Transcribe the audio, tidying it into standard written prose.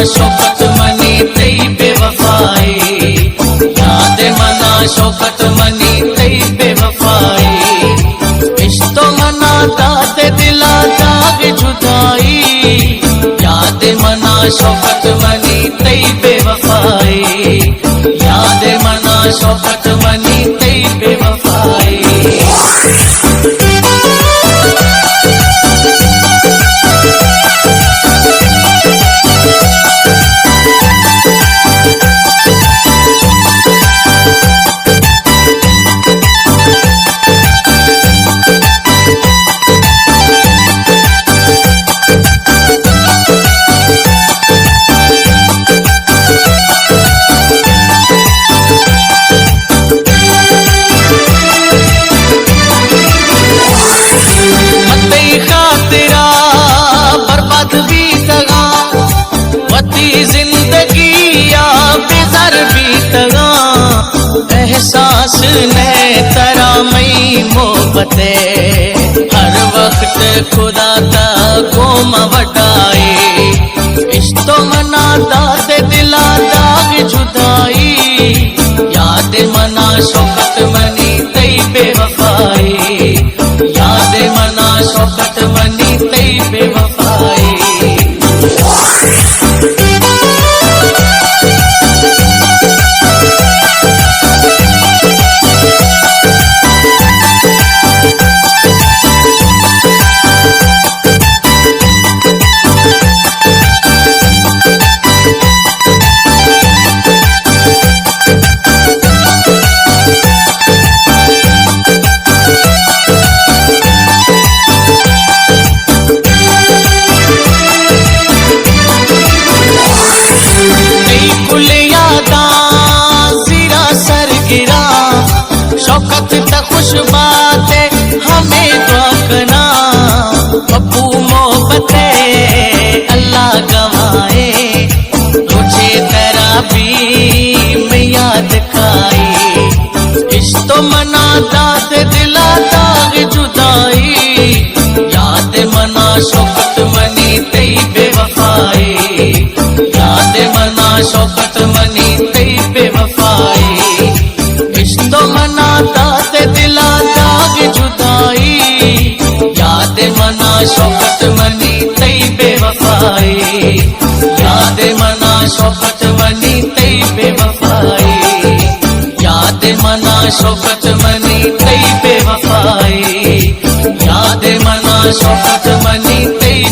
Shaukat money तई बेवफाई, याद मना शौकत मनी तई बेवफाई, इश्तो मना दाद दिला दाग जुदाई, याद मना शौकत मनी तई बेवफाई, याद मना शौकत मनी तई बेवफाई। एहसास ने तरा मई मोहब्बते हर वक्त खुदा ता गोम वटाए, इश्तो मना दाद दिला दाग जुदाई, याद मना शौकत मनी तई बेवफाई, याद मना शौकत मनी तई बेवफाई। शौकत त खुश बात हमें रोकना, पप्पू मोहब्बते अल्लाह गवाए, तुझे तेरा भी मैं याद खाई, इश्तो मना दाद दिला दाग जुदाई, याद मना शौकत मनी तई बेवफाई, याद मना शौकत मनी तई बेवफाई, इश्तो मना दाद दिला दाग जुदाई, याद मना शौकत मनी तई बेवफाई, याद मना शौकत मनी तई बेवफाई, याद मना शौकत मनी तई बेवफाई, याद मना शौकत मनी तई